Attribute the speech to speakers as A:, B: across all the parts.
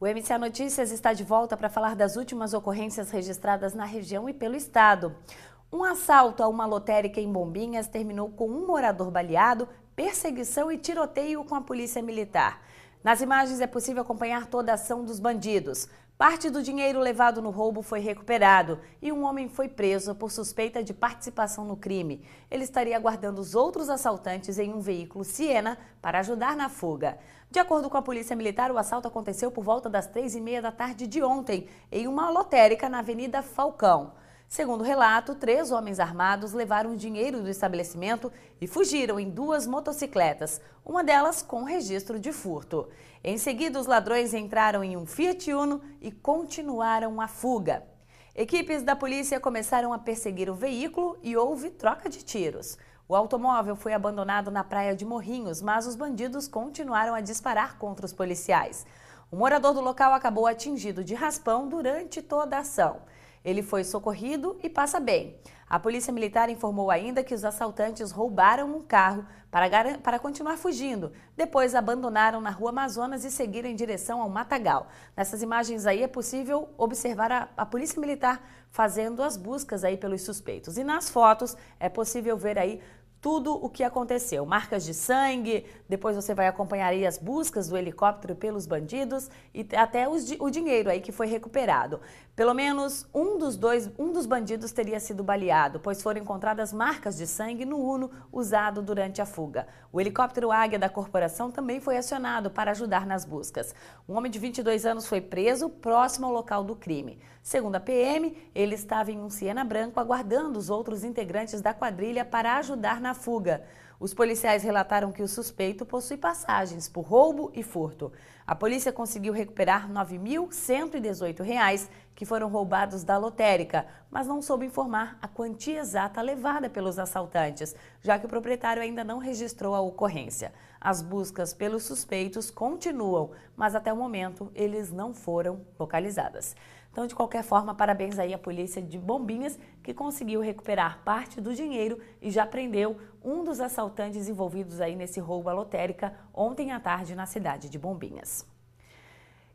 A: O MCA Notícias está de volta para falar das últimas ocorrências registradas na região e pelo estado. Um assalto a uma lotérica em Bombinhas terminou com um morador baleado, perseguição e tiroteio com a polícia militar. Nas imagens é possível acompanhar toda a ação dos bandidos. Parte do dinheiro levado no roubo foi recuperado e um homem foi preso por suspeita de participação no crime. Ele estaria aguardando os outros assaltantes em um veículo Siena para ajudar na fuga. De acordo com a Polícia Militar, o assalto aconteceu por volta das 3h30 da tarde de ontem, em uma lotérica na Avenida Falcão. Segundo o relato, 3 homens armados levaram dinheiro do estabelecimento e fugiram em 2 motocicletas, uma delas com registro de furto. Em seguida, os ladrões entraram em um Fiat Uno e continuaram a fuga. Equipes da polícia começaram a perseguir o veículo e houve troca de tiros. O automóvel foi abandonado na praia de Morrinhos, mas os bandidos continuaram a disparar contra os policiais. O morador do local acabou atingido de raspão durante toda a ação. Ele foi socorrido e passa bem. A Polícia Militar informou ainda que os assaltantes roubaram um carro para continuar fugindo. Depois abandonaram na Rua Amazonas e seguiram em direção ao Matagal. Nessas imagens aí é possível observar a Polícia Militar fazendo as buscas aí pelos suspeitos. E nas fotos é possível ver aí tudo o que aconteceu, marcas de sangue, depois você vai acompanhar aí as buscas do helicóptero pelos bandidos e até o dinheiro aí que foi recuperado. Pelo menos um dos bandidos teria sido baleado, pois foram encontradas marcas de sangue no Uno usado durante a fuga. O helicóptero Águia da corporação também foi acionado para ajudar nas buscas. Um homem de 22 anos foi preso próximo ao local do crime. Segundo a PM, ele estava em um Siena branco aguardando os outros integrantes da quadrilha para ajudar na fuga. Os policiais relataram que o suspeito possui passagens por roubo e furto. A polícia conseguiu recuperar R$ 9.118 que foram roubados da lotérica, mas não soube informar a quantia exata levada pelos assaltantes, já que o proprietário ainda não registrou a ocorrência. As buscas pelos suspeitos continuam, mas até o momento eles não foram localizados. Então, de qualquer forma, parabéns aí à polícia de Bombinhas, que conseguiu recuperar parte do dinheiro e já prendeu um dos assaltantes envolvidos aí nesse roubo à lotérica ontem à tarde na cidade de Bombinhas.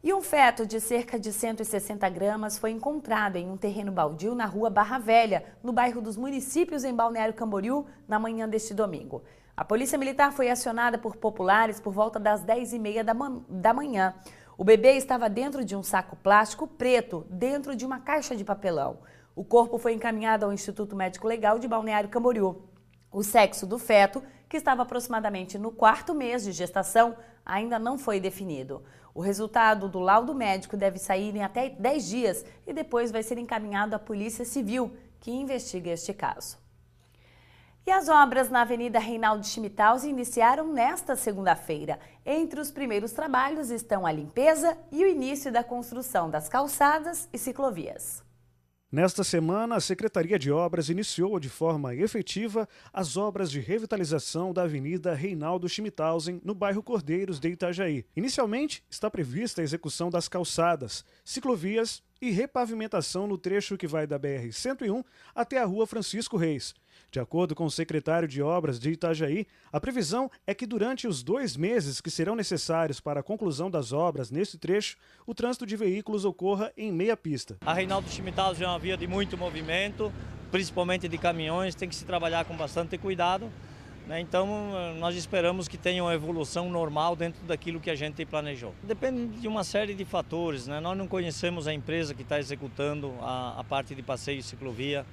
A: E um feto de cerca de 160 gramas foi encontrado em um terreno baldio na rua Barra Velha, no bairro dos Municípios, em Balneário Camboriú, na manhã deste domingo. A Polícia Militar foi acionada por populares por volta das 10h30 da manhã. O bebê estava dentro de um saco plástico preto, dentro de uma caixa de papelão. O corpo foi encaminhado ao Instituto Médico Legal de Balneário Camboriú. O sexo do feto, que estava aproximadamente no 4º mês de gestação, ainda não foi definido. O resultado do laudo médico deve sair em até 10 dias e depois vai ser encaminhado à Polícia Civil, que investiga este caso. E as obras na Avenida Reinaldo Schmittausen iniciaram nesta segunda-feira. Entre os primeiros trabalhos estão a limpeza e o início da construção das calçadas e ciclovias.
B: Nesta semana, a Secretaria de Obras iniciou de forma efetiva as obras de revitalização da Avenida Reinaldo Schmittausen, no bairro Cordeiros de Itajaí. Inicialmente, está prevista a execução das calçadas, ciclovias e repavimentação no trecho que vai da BR-101 até a Rua Francisco Reis. De acordo com o secretário de Obras de Itajaí, a previsão é que durante os 2 meses que serão necessários para a conclusão das obras neste trecho, o trânsito de veículos ocorra em meia pista.
C: A Reinaldo Schmittausen é uma via de muito movimento, principalmente de caminhões, tem que se trabalhar com bastante cuidado, né? Então nós esperamos que tenha uma evolução normal dentro daquilo que a gente planejou. Depende de uma série de fatores, né? Nós não conhecemos a empresa que está executando a parte de passeio e ciclovia.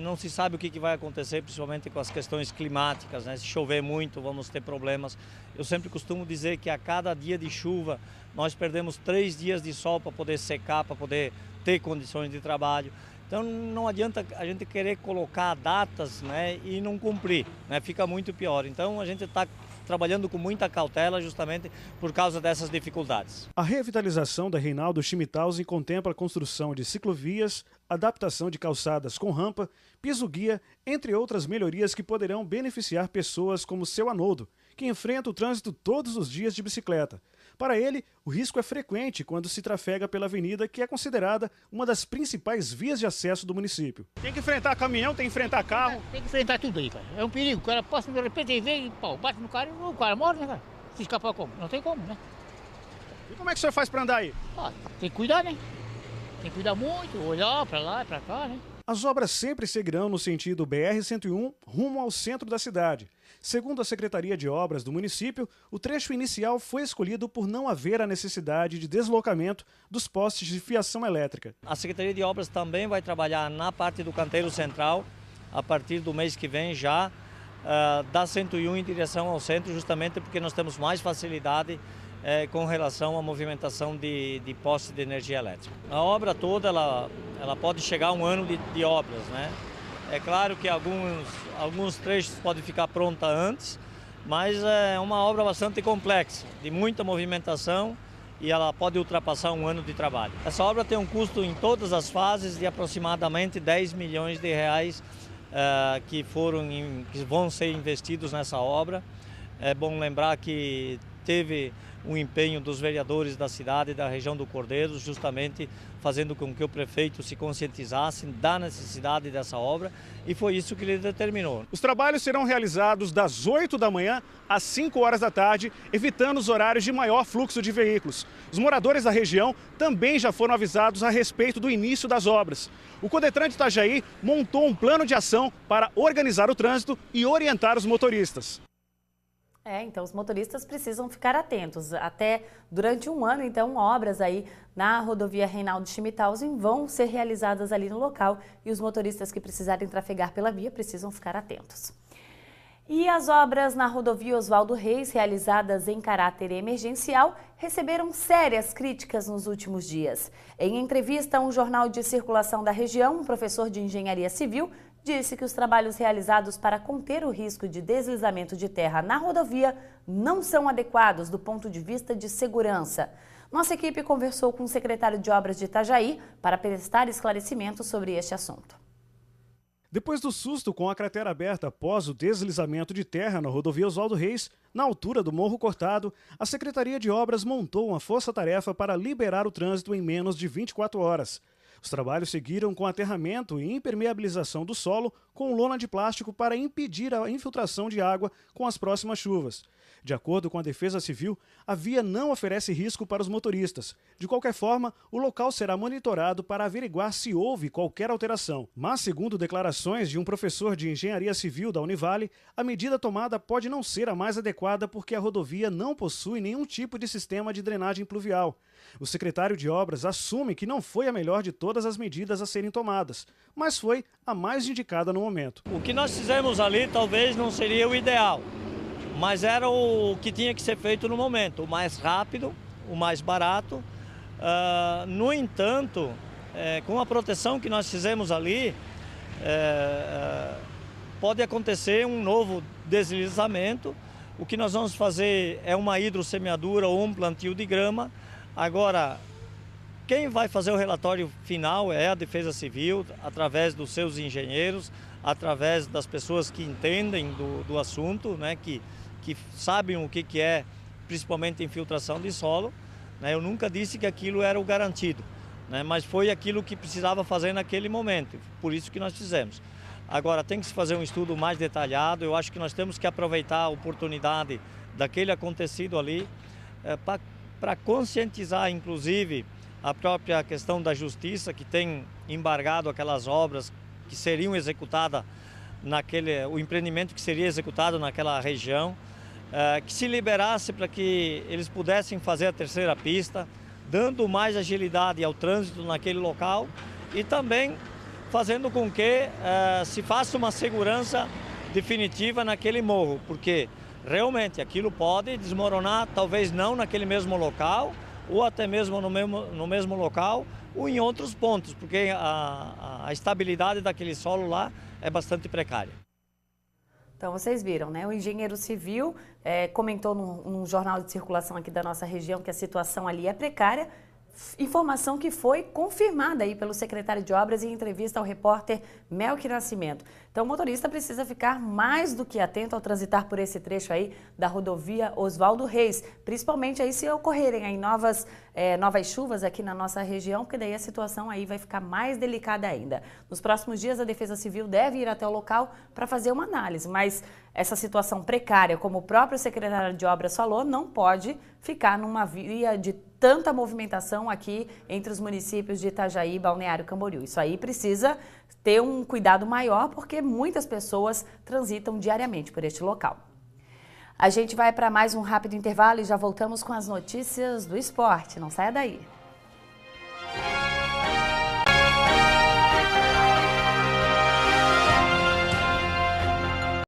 C: Não se sabe o que vai acontecer, principalmente com as questões climáticas, né? Se chover muito, vamos ter problemas. Eu sempre costumo dizer que a cada dia de chuva, nós perdemos 3 dias de sol para poder secar, para poder ter condições de trabalho. Então não adianta a gente querer colocar datas, né, e não cumprir, né? Fica muito pior. Então a gente está trabalhando com muita cautela justamente por causa dessas dificuldades.
B: A revitalização da Reinaldo Schmittausen contempla a construção de ciclovias, adaptação de calçadas com rampa, piso-guia, entre outras melhorias que poderão beneficiar pessoas como seu Anoldo, que enfrenta o trânsito todos os dias de bicicleta. Para ele, o risco é frequente quando se trafega pela avenida, que é considerada uma das principais vias de acesso do município. Tem que enfrentar caminhão, tem que enfrentar carro.
D: Tem que enfrentar tudo aí, cara. É um perigo. O cara passa, de repente, ele vem e pau, bate no cara e o cara morre, né, cara? Se escapar como? Não tem como, né?
B: E como é que o senhor faz para andar aí?
D: Tem que cuidar, né? Tem que cuidar muito, olhar para lá e para cá, né?
B: As obras sempre seguirão no sentido BR-101 rumo ao centro da cidade. Segundo a Secretaria de Obras do município, o trecho inicial foi escolhido por não haver a necessidade de deslocamento dos postes de fiação elétrica.
C: A Secretaria de Obras também vai trabalhar na parte do canteiro central, a partir do mês que vem já, da 101 em direção ao centro, justamente porque nós temos mais facilidade com relação à movimentação de postes de energia elétrica. A obra toda ela pode chegar a um ano de obras, né? É claro que alguns trechos podem ficar pronta antes, mas é uma obra bastante complexa, de muita movimentação, e ela pode ultrapassar um ano de trabalho. Essa obra tem um custo em todas as fases de aproximadamente 10 milhões de reais que vão ser investidos nessa obra. É bom lembrar que teve um empenho dos vereadores da cidade e da região do Cordeiros, justamente fazendo com que o prefeito se conscientizasse da necessidade dessa obra, e foi isso que ele determinou.
B: Os trabalhos serão realizados das 8 da manhã às 5 horas da tarde, evitando os horários de maior fluxo de veículos. Os moradores da região também já foram avisados a respeito do início das obras. O Codetran de Itajaí montou um plano de ação para organizar o trânsito e orientar os motoristas.
A: Então os motoristas precisam ficar atentos. Até durante um ano, então, obras aí na rodovia Reinaldo Schmidhausen vão ser realizadas ali no local e os motoristas que precisarem trafegar pela via precisam ficar atentos. E as obras na rodovia Oswaldo Reis, realizadas em caráter emergencial, receberam sérias críticas nos últimos dias. Em entrevista a um jornal de circulação da região, um professor de engenharia civil disse que os trabalhos realizados para conter o risco de deslizamento de terra na rodovia não são adequados do ponto de vista de segurança. Nossa equipe conversou com o secretário de Obras de Itajaí para prestar esclarecimentos sobre este assunto.
B: Depois do susto com a cratera aberta após o deslizamento de terra na rodovia Oswaldo Reis, na altura do Morro Cortado, a Secretaria de Obras montou uma força-tarefa para liberar o trânsito em menos de 24 horas. Os trabalhos seguiram com aterramento e impermeabilização do solo com lona de plástico para impedir a infiltração de água com as próximas chuvas. De acordo com a Defesa Civil, a via não oferece risco para os motoristas. De qualquer forma, o local será monitorado para averiguar se houve qualquer alteração. Mas, segundo declarações de um professor de engenharia civil da Univale, a medida tomada pode não ser a mais adequada porque a rodovia não possui nenhum tipo de sistema de drenagem pluvial. O secretário de Obras assume que não foi a melhor de todas as medidas a serem tomadas, mas foi a mais indicada no momento.
C: O que nós fizemos ali talvez não seria o ideal, mas era o que tinha que ser feito no momento, o mais rápido, o mais barato. No entanto, com a proteção que nós fizemos ali, pode acontecer um novo deslizamento. O que nós vamos fazer é uma hidrossemeadura ou um plantio de grama. Agora, quem vai fazer o relatório final é a Defesa Civil, através dos seus engenheiros, através das pessoas que entendem do assunto, né, que sabem o que é, principalmente infiltração de solo. Né? Eu nunca disse que aquilo era o garantido, né, mas foi aquilo que precisava fazer naquele momento, por isso que nós fizemos. Agora, tem que se fazer um estudo mais detalhado. Eu acho que nós temos que aproveitar a oportunidade daquele acontecido ali para conscientizar, inclusive, a própria questão da justiça, que tem embargado aquelas obras que seriam executadas o empreendimento que seria executado naquela região, que se liberasse para que eles pudessem fazer a terceira pista, dando mais agilidade ao trânsito naquele local e também fazendo com que se faça uma segurança definitiva naquele morro, porque realmente aquilo pode desmoronar, talvez não naquele mesmo local, ou até mesmo no mesmo local, ou em outros pontos, porque a estabilidade daquele solo lá é bastante precária.
A: Então vocês viram, né? O engenheiro civil comentou num jornal de circulação aqui da nossa região que a situação ali é precária, informação que foi confirmada aí pelo secretário de Obras em entrevista ao repórter Melqui Nascimento. Então o motorista precisa ficar mais do que atento ao transitar por esse trecho aí da rodovia Oswaldo Reis, principalmente aí se ocorrerem aí novas chuvas aqui na nossa região, porque daí a situação aí vai ficar mais delicada ainda. Nos próximos dias a Defesa Civil deve ir até o local para fazer uma análise, mas essa situação precária, como o próprio secretário de Obras falou, não pode ficar numa via de tanta movimentação aqui entre os municípios de Itajaí e Balneário Camboriú. Isso aí precisa ter um cuidado maior, porque muitas pessoas transitam diariamente por este local. A gente vai para mais um rápido intervalo e já voltamos com as notícias do esporte. Não saia daí.